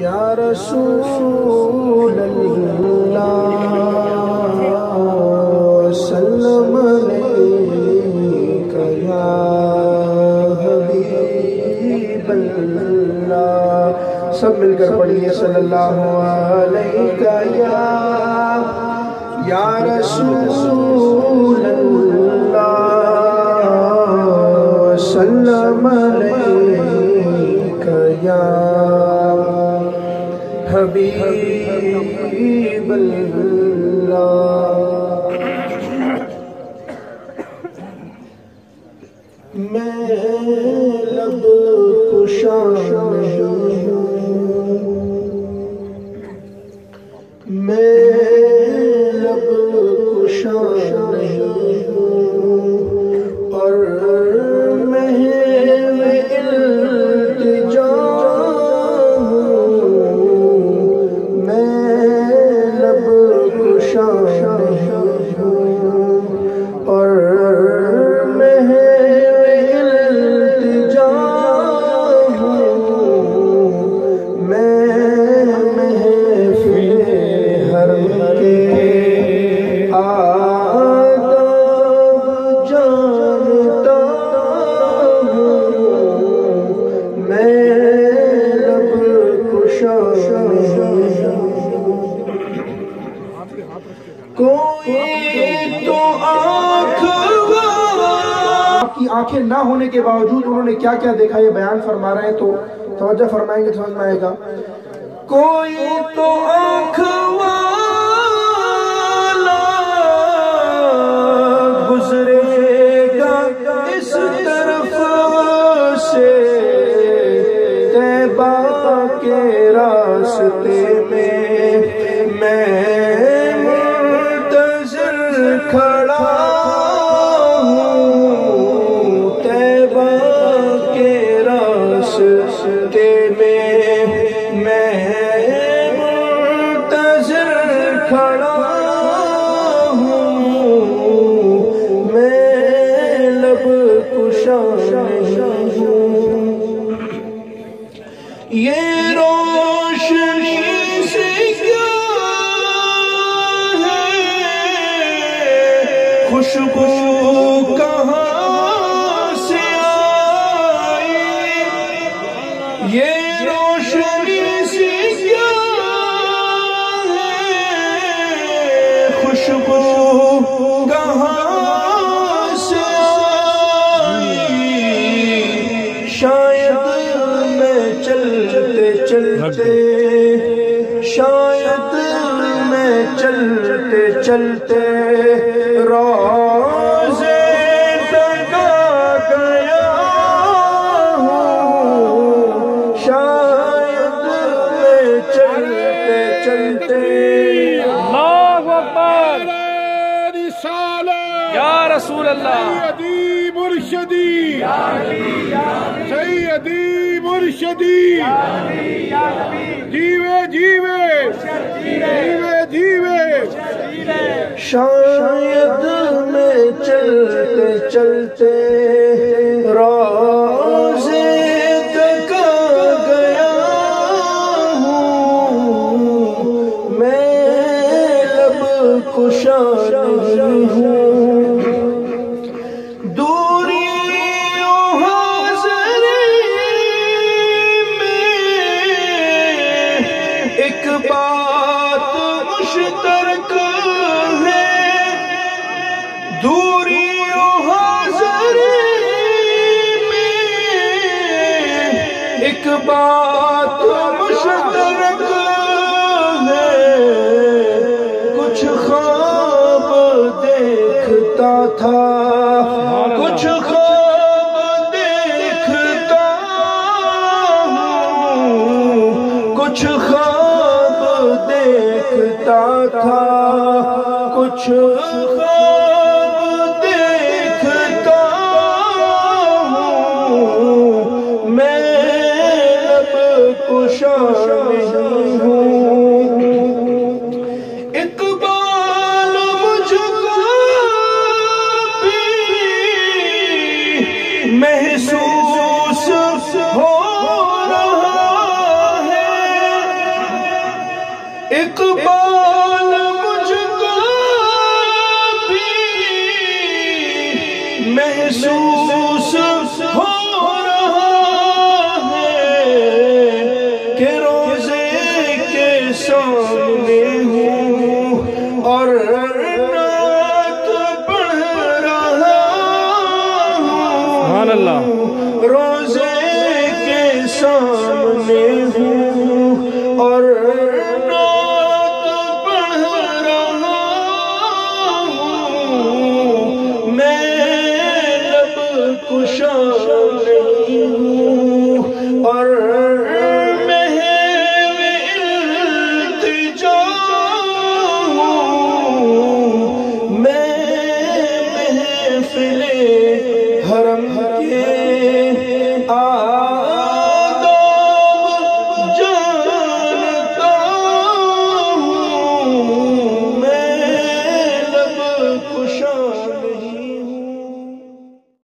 یا رسول اللہ سلم علیک یا حبیب اللہ. سب مل کر پڑھیے صلی اللہ علیہ یا رسول اللہ سلم علیک یا حبیب اللہ. میں لب کشا نہیں ہوں، میں لب کشا نہیں ہوں، اور محو التجا ہوں. میں لب کشا نہیں ہوں اور آنکھیں نہ ہونے کے باوجود انہوں نے کیا کیا دیکھا یہ بیان فرما رہے ہیں، تو توجہ فرمائیں گے تو سمجھ میں آئے گا. کوئی تو آنکھ والا گزرے گا اس طرف سے طیبہ کے راستے میں منتظر کھڑا یہ روشنی سے کیا ہے، خوشبو کہاں سے آئی. یہ روشنی سے کیا ہے، خوشبو کہاں سے آئی. شاید چلتے شاید میں چلتے چلتے روزے تک آ گیا ہوں. شاید میں چلتے چلتے اللہ اکبر یا رسول اللہ سیدی مرشدی سیدی مرشدی جیوے جیوے جیوے جیوے. شاید میں چلتے چلتے روزے تک آ گیا ہوں. میں لب کشا نہیں ہوں، ایک بات مشترک ہے. دوری و حاضری میں ایک بات مشترک ہے. کچھ خواب دیکھتا تھا، کچھ خواب دیکھتا ہوں، کچھ خواب دیکھتا تھا، کچھ خواب دیکھتا ہوں. میں لب کشا نہیں ہوں. اقبال مجھ کو بھی محسوس ہو اقبال مجھ کو بھی محسوس ہو رہا ہے کہ روزے کے سامنے ہوں اور نعت پڑھ رہا سبحان اللہ ہوں، روزے کے سامنے ہوں اور نعت پڑھ رہا ہوں، میں لب کشا نہیں ہوں اور محو التجا ہوں، میں محفل حرم کے آداب جانتا ہوں، میں لب کشا